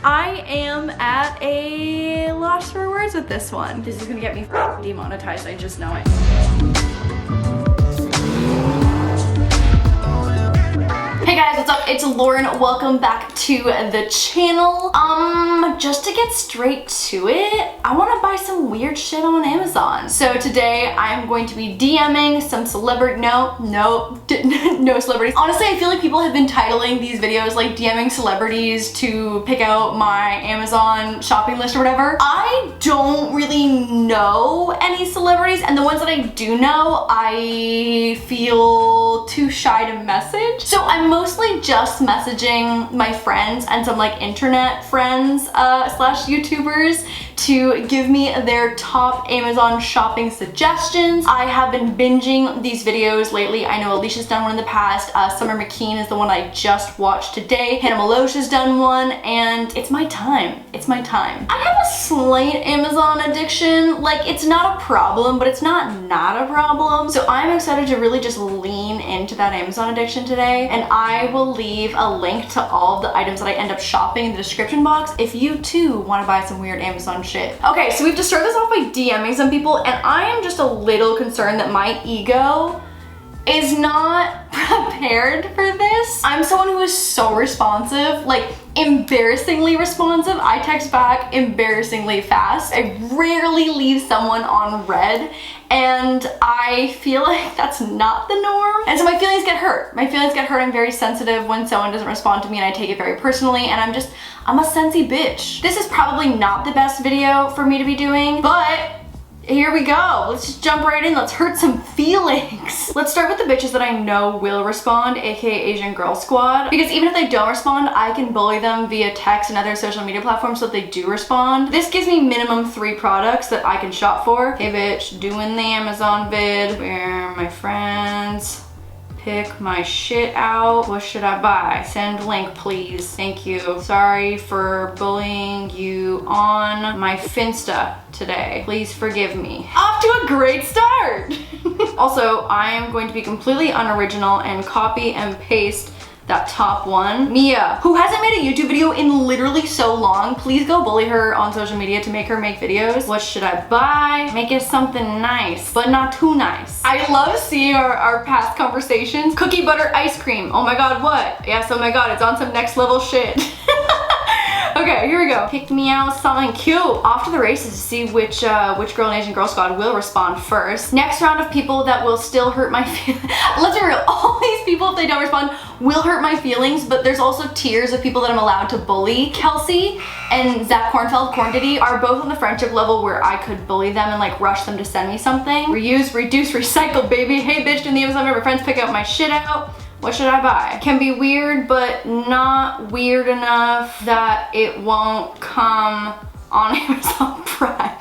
I am at a loss for words with this one. This is gonna get me demonetized, I just know it. Hey guys, what's up? It's Lauren. Welcome back to the channel. Just to get straight to it, I want to buy some weird shit on Amazon. So today I'm going to be DMing some celebrity, no celebrities. Honestly, I feel like people have been titling these videos like DMing celebrities to pick out my Amazon shopping list or whatever. I don't really know any celebrities, and the ones that I do know, I feel too shy to message. So I'm mostly just messaging my friends and some like internet friends slash YouTubers to give me their top Amazon shopping suggestions. I have been binging these videos lately. I know Alicia's done one in the past. Summer McKeen is the one I just watched today. Hannah Maloche has done one, and it's my time. It's my time. I have a slight Amazon addiction. Like, it's not a problem, but it's not a problem. So I'm excited to really just lean into that Amazon addiction today, and I will leave a link to all of the items that I end up shopping in the description box if you too want to buy some weird Amazon shit. Okay, so we've just started this off by DMing some people, and I am just a little concerned that my ego is not prepared for this. I'm someone who is so responsive, like embarrassingly responsive. I text back embarrassingly fast. I rarely leave someone on red, and I feel like that's not the norm. And so my feelings get hurt. My feelings get hurt. I'm very sensitive when someone doesn't respond to me, and I take it very personally, and I'm a sensy bitch. This is probably not the best video for me to be doing, but here we go. Let's just jump right in. Let's hurt some feelings. Let's start with the bitches that I know will respond, aka Asian Girl Squad. Because even if they don't respond, I can bully them via text and other social media platforms so that they do respond. This gives me minimum 3 products that I can shop for. Hey bitch, doing the Amazon vid where my friends pick my shit out. What should I buy? Send link, please. Thank you. Sorry for bullying you on my Finsta today. Please forgive me. Off to a great start. Also, I am going to be completely unoriginal and copy and paste that top one. Mia, who hasn't made a YouTube video in literally so long, please go bully her on social media to make her make videos. What should I buy? Make it something nice, but not too nice. I love seeing our past conversations. Cookie butter ice cream. Oh my god, what? Yes, oh my god, it's on some next level shit. Okay, here we go. Pick me out something cute. Off to the races to see which girl in Asian Girl Squad will respond first. Next round of people that will still hurt my feelings. Let's be real, all these people, if they don't respond, will hurt my feelings, but there's also tiers of people that I'm allowed to bully. Kelsey and Zach Kornfeld, Corn Diddy, are both on the friendship level where I could bully them and like rush them to send me something. Reuse, reduce, recycle, baby. Hey bitch, doing the Amazon, my friends pick out my shit out. What should I buy? Can be weird, but not weird enough that it won't come on Amazon Prime.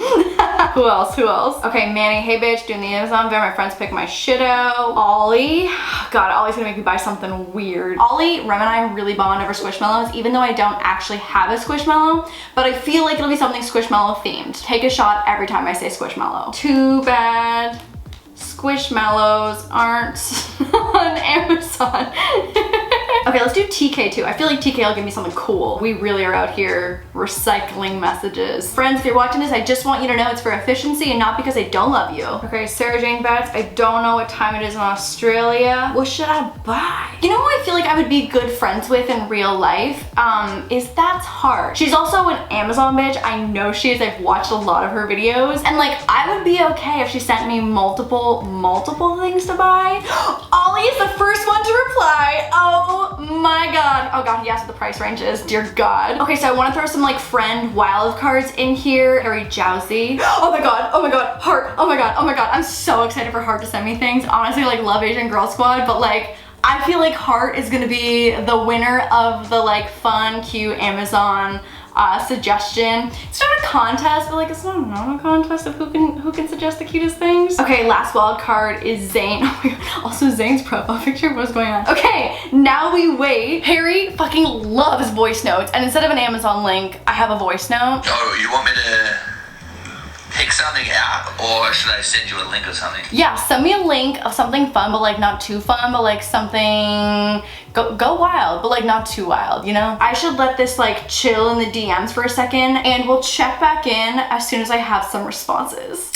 Who else? Okay, Manny, hey bitch, doing the Amazon fair. My friends pick my shit out. Ollie, God, Ollie's gonna make me buy something weird. Ollie, Rem and I really bond over Squishmallows, even though I don't actually have a Squishmallow, but I feel like it'll be something Squishmallow themed. Take a shot every time I say Squishmallow. Too bad Squishmallows aren't on Amazon. Okay, let's do TK too. I feel like TK will give me something cool. We really are out here recycling messages. Friends, if you're watching this, I just want you to know it's for efficiency and not because I don't love you. Okay, Sarah Jane Betts, I don't know what time it is in Australia. What should I buy? You know who I feel like I would be good friends with in real life? Is That's Hard. She's also an Amazon bitch. I know she is. I've watched a lot of her videos. And like, I would be okay if she sent me multiple things to buy. Ollie is the first one to reply. Oh my god. Oh god, he asked what the price range is. Dear god. Okay, so I want to throw some like friend wild cards in here. Harry Jowsey. Oh my god, Heart. Oh my god, I'm so excited for Heart to send me things. Honestly, like, love Asian Girl Squad, but like, I feel like Heart is gonna be the winner of the like fun, cute Amazon suggestion. It's not a contest, but like, it's not a contest of who can suggest the cutest things. Okay, last wild card is Zayn. Oh my god, also Zayn's profile picture. What's going on? Okay, now we wait. Harry fucking loves voice notes, and instead of an Amazon link, I have a voice note. Oh, you want me to pick something out, or should I send you a link or something? Yeah, send me a link of something fun, but like not too fun, but like something go wild, but like not too wild, you know? I should let this like chill in the DMs for a second, and we'll check back in as soon as I have some responses.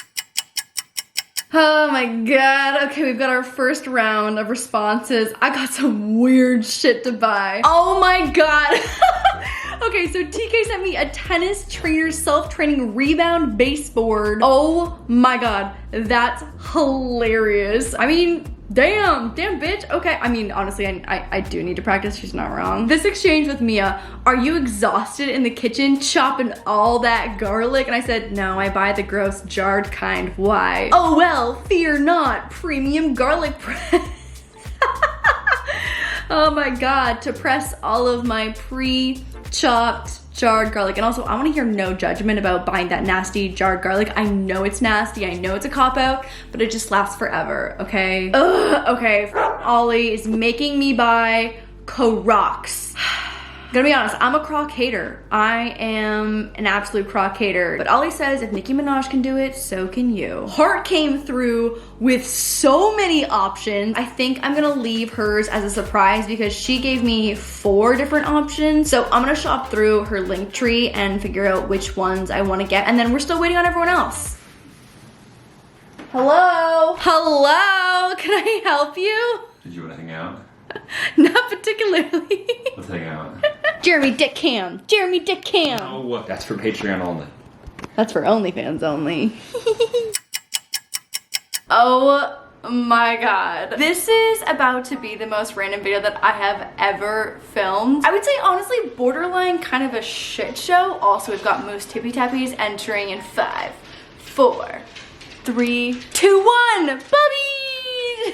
Oh my god, okay, we've got our first round of responses. I got some weird shit to buy. Oh my god. Okay, so TK sent me a tennis trainer self-training rebound baseboard. Oh my god, that's hilarious. I mean, damn bitch. Okay, I mean, honestly, I do need to practice, she's not wrong. This exchange with Mia, are you exhausted in the kitchen chopping all that garlic? And I said, no, I buy the gross jarred kind. Why? Oh well, fear not, premium garlic press. Oh my god, to press all of my pre-chopped jarred garlic. And also, I want to hear no judgment about buying that nasty jarred garlic. I know it's nasty, I know it's a cop-out, but it just lasts forever, okay? Ugh, okay, Ollie is making me buy Crocs. Gonna be honest, I'm a Croc hater. I am an absolute Croc hater. But Ollie says if Nicki Minaj can do it, so can you. Heart came through with so many options. I think I'm gonna leave hers as a surprise because she gave me 4 different options. So I'm gonna shop through her link tree and figure out which ones I wanna get. And then we're still waiting on everyone else. Hello? Hello? Can I help you? Did you want to hang out? Not particularly. Let's hang out. Jeremy Dick Cam. Jeremy Dick Cam. No, that's for Patreon only. That's for OnlyFans only. Oh my god. This is about to be the most random video that I have ever filmed. I would say honestly borderline kind of a shit show. Also, we've got Moose Tippy Tappies entering in 5, 4, 3, 2, 1. Bubby!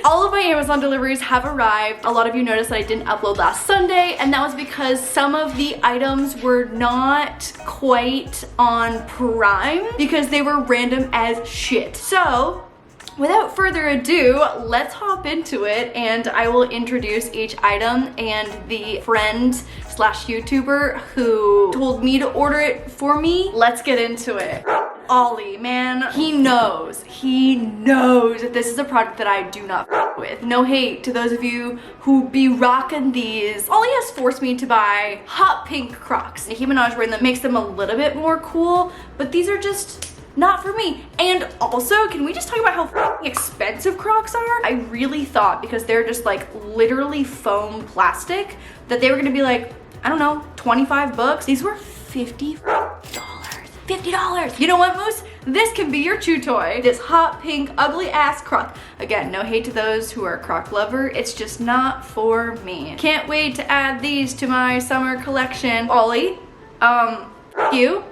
All of my Amazon deliveries have arrived. A lot of you noticed that I didn't upload last Sunday, and that was because some of the items were not quite on Prime because they were random as shit. So, without further ado, let's hop into it and I will introduce each item and the friend slash YouTuber who told me to order it for me. Let's get into it. Ollie, man, he knows that this is a product that I do not f with. No hate to those of you who be rocking these. Ollie has forced me to buy hot pink Crocs. Nicki Minaj wearing them makes them a little bit more cool, but these are just not for me. And also, can we just talk about how f***ing expensive Crocs are? I really thought, because they're just like literally foam plastic, that they were gonna be like, I don't know, 25 bucks. These were $50. $50. You know what, Moose? This can be your chew toy. This hot pink ugly ass Croc. Again, no hate to those who are a Croc lover. It's just not for me. Can't wait to add these to my summer collection. Ollie, you,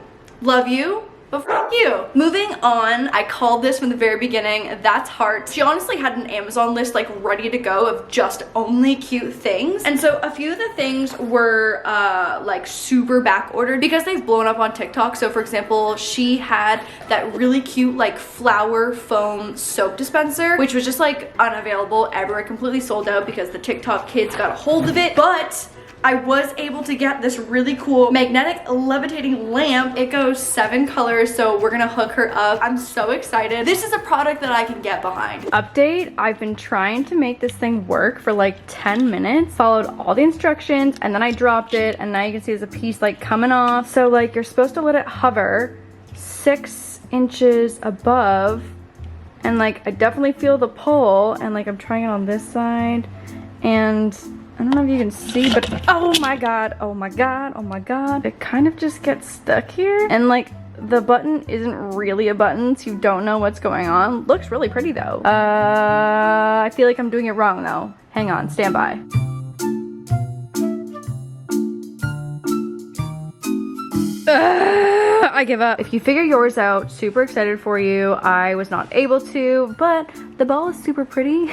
love you, but f you. Moving on, I called this from the very beginning, That's Heart. She honestly had an Amazon list like ready to go of just only cute things. And so a few of the things were like super back ordered because they've blown up on TikTok. So for example, she had that really cute like flower foam soap dispenser, which was just like unavailable everywhere, completely sold out because the TikTok kids got a hold of it. But I was able to get this really cool magnetic levitating lamp. It goes 7 colors, so we're gonna hook her up. I'm so excited. This is a product that I can get behind. Update, I've been trying to make this thing work for like 10 minutes, followed all the instructions, and then I dropped it, and now you can see there's a piece like coming off. So like you're supposed to let it hover 6 inches above, and like I definitely feel the pull, and like I'm trying it on this side, and I don't know if you can see, but oh my god, oh my god, oh my god. It kind of just gets stuck here. And like the button isn't really a button, so you don't know what's going on. Looks really pretty though. I feel like I'm doing it wrong though. Hang on, stand by. I give up. If you figure yours out, super excited for you. I was not able to, but the ball is super pretty.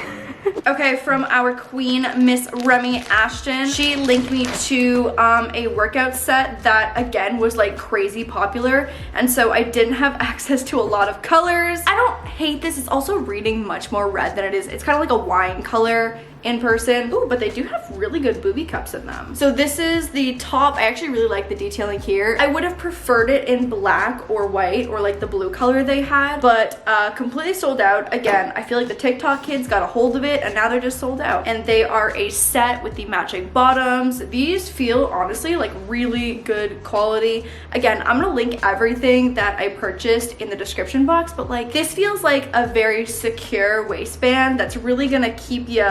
Okay, from our queen, Miss Remy Ashton. She linked me to a workout set that again was like crazy popular, and so I didn't have access to a lot of colors. I don't hate this. It's also reading much more red than it is. It's kind of like a wine color in person. Ooh, but they do have really good booby cups in them. So this is the top. I actually really like the detailing here. I would have preferred it in black or white or like the blue color they had, but completely sold out. Again, I feel like the TikTok kids got a hold of it and now they're just sold out. And they are a set with the matching bottoms. These feel honestly like really good quality. Again, I'm gonna link everything that I purchased in the description box, but like this feels like a very secure waistband that's really gonna keep you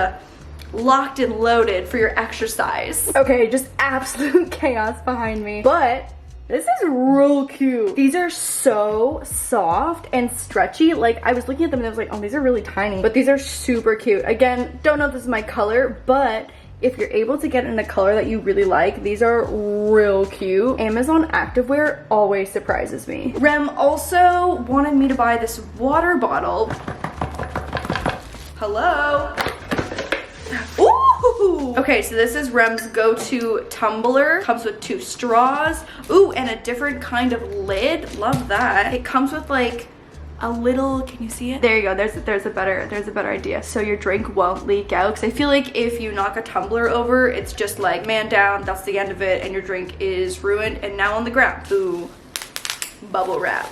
locked and loaded for your exercise. Okay, just absolute chaos behind me, but this is real cute. These are so soft and stretchy. Like I was looking at them and I was like, oh, these are really tiny, but these are super cute. Again, don't know if this is my color, but if you're able to get in a color that you really like, these are real cute. Amazon activewear always surprises me. Rem also wanted me to buy this water bottle. Hello? Ooh! Okay, so this is Rem's go-to tumbler. Comes with 2 straws. Ooh, and a different kind of lid. Love that. It comes with like a little, can you see it? There you go, there's a better idea. So your drink won't leak out. Cause I feel like if you knock a tumbler over, it's just like man down, that's the end of it, and your drink is ruined and now on the ground. Ooh, bubble wrap.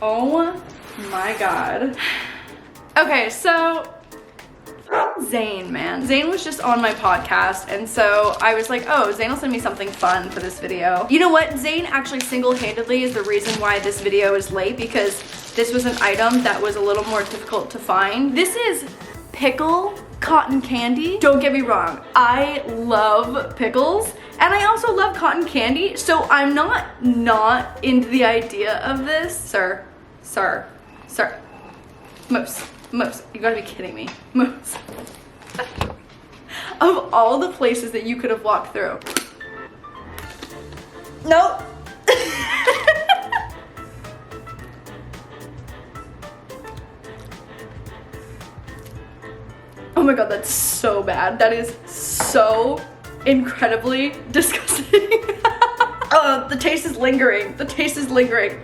Oh my god. Okay, so Zane, man. Zane was just on my podcast, and so I was like, oh, Zane will send me something fun for this video. You know what? Zane actually single-handedly is the reason why this video is late, because this was an item that was a little more difficult to find. This is pickle cotton candy. Don't get me wrong, I love pickles, and I also love cotton candy, so I'm not into the idea of this. Sir. Moose, you gotta be kidding me. Moose. Of all the places that you could have walked through. Nope. Oh my god, that's so bad. That is so incredibly disgusting. Oh, the taste is lingering. The taste is lingering.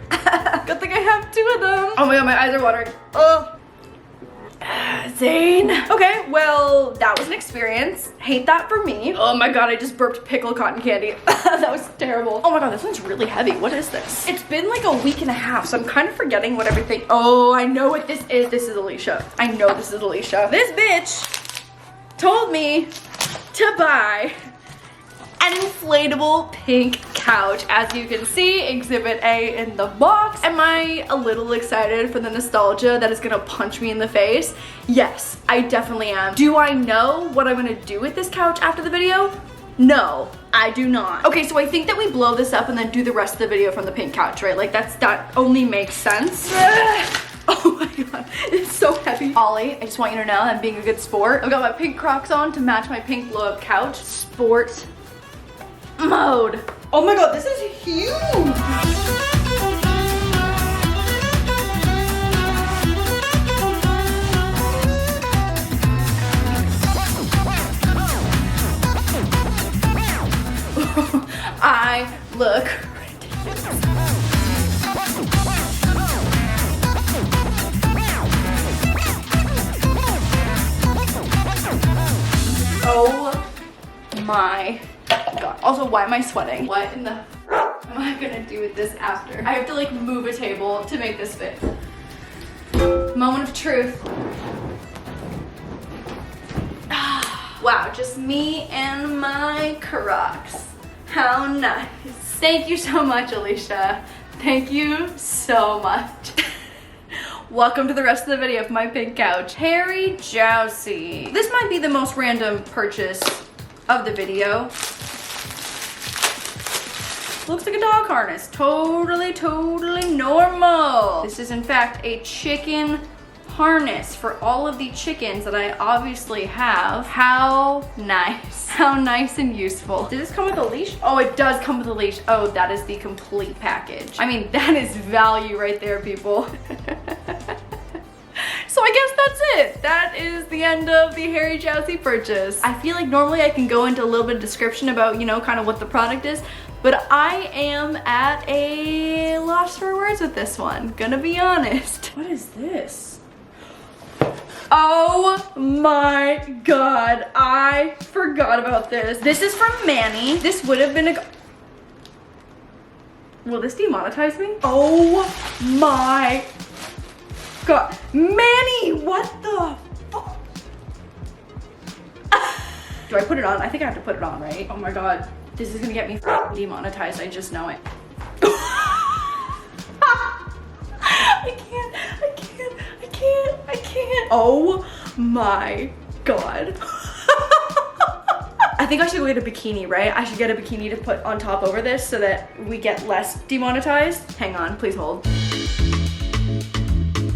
Good thing I have 2 of them. Oh my god, my eyes are watering. Oh. Zane. Okay, well, that was an experience. Hate that for me. Oh my god, I just burped pickle cotton candy. That was terrible. Oh my god, this one's really heavy. What is this? It's been like a week and a half, so I'm kind of forgetting what everything. Oh, I know what this is. This is Alicia. I know this is Alicia. This bitch told me to buy an inflatable pink couch. As you can see, exhibit A in the box. Am I a little excited for the nostalgia that is gonna punch me in the face? Yes, I definitely am. Do I know what I'm gonna do with this couch after the video? No, I do not. Okay, so I think that we blow this up and then do the rest of the video from the pink couch, right? Like that only makes sense. Oh my god, it's so heavy. Ollie, I just want you to know I'm being a good sport. I've got my pink Crocs on to match my pink blow up couch. Sport mode. Oh my god, this is huge. I look ridiculous. Oh my god. Also, why am I sweating? What in the am I gonna do with this after? I have to like move a table to make this fit. Moment of truth. Wow, just me and my Crocs. How nice. Thank you so much, Alicia. Thank you so much. Welcome to the rest of the video of my pink couch. Harry Jousey. This might be the most random purchase of the video. Looks like a dog harness. Totally normal. This is in fact a chicken harness for all of the chickens that I obviously have. How nice. How nice and useful. Does this come with a leash? Oh, it does come with a leash. Oh, that is the complete package. I mean, that is value right there, people. So So I guess that's it. That is the end of the Harry Jousey purchase. I feel like normally I can go into a little bit of description about, you know, kind of what the product is, but I am at a loss for words with this one, gonna be honest. What is this? Oh my god, I forgot about this. This is from Manny. This would have been a... Will this demonetize me? Oh my god. Manny, what the fuck? Do I put it on? I think I have to put it on, right? Oh my god. This is gonna get me demonetized, I just know it. I can't. Oh my god. I think I should go get a bikini, right? I should get a bikini to put on top over this so that we get less demonetized. Hang on, please hold.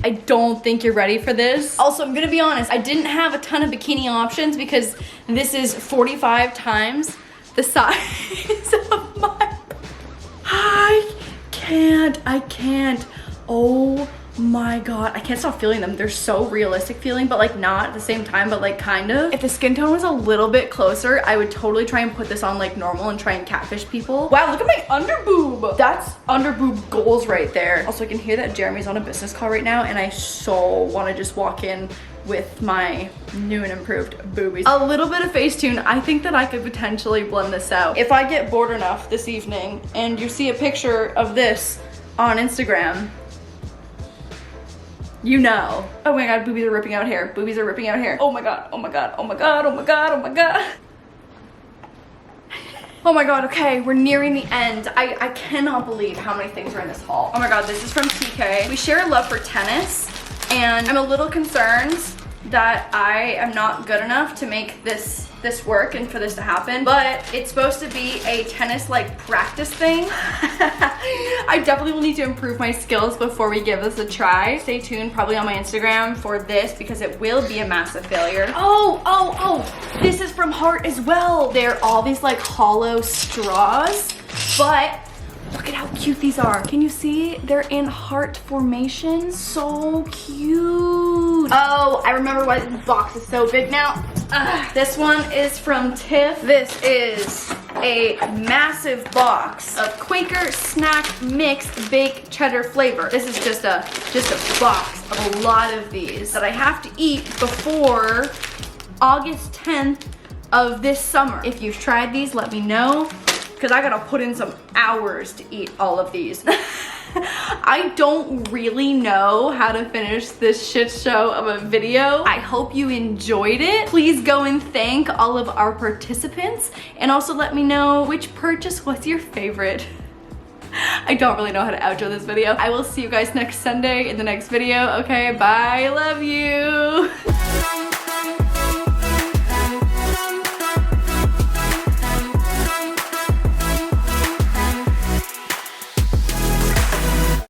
I don't think you're ready for this. Also, I'm gonna be honest, I didn't have a ton of bikini options because this is 45 times the size of my... I can't. Oh my god, I can't stop feeling them. They're so realistic feeling, but like not at the same time, but like kind of. If the skin tone was a little bit closer, I would totally try and put this on like normal and try and catfish people. Wow, look at my underboob. That's underboob goals right there. Also, I can hear that Jeremy's on a business call right now and I so want to just walk in with my new and improved boobies. A little bit of Facetune. I think that I could potentially blend this out. If I get bored enough this evening and you see a picture of this on Instagram, you know. Oh my god, boobies are ripping out hair. Boobies are ripping out hair. Oh my god, oh my god, oh my god, oh my god, oh my god. Oh my god, okay, we're nearing the end. I cannot believe how many things are in this haul. Oh my god, this is from TK. We share a love for tennis, and I'm a little concerned that I am not good enough to make this work and for this to happen, but it's supposed to be a tennis like practice thing. I definitely will need to improve my skills before we give this a try. Stay tuned probably on my Instagram for this because it will be a massive failure. Oh, this is from Heart as well. They're all these like hollow straws, but look at how cute these are. Can you see? They're in heart formation. So cute. Oh, I remember why this box is so big now. This one is from Tiff. This is a massive box of Quaker Snack Mixed Baked Cheddar flavor. This is just a box of a lot of these that I have to eat before August 10th of this summer. If you've tried these, let me know, because I gotta put in some hours to eat all of these. I don't really know how to finish this shit show of a video. I hope you enjoyed it. Please go and thank all of our participants and also let me know which purchase was your favorite. I don't really know how to outro this video. I will see you guys next Sunday in the next video. Okay, bye, love you.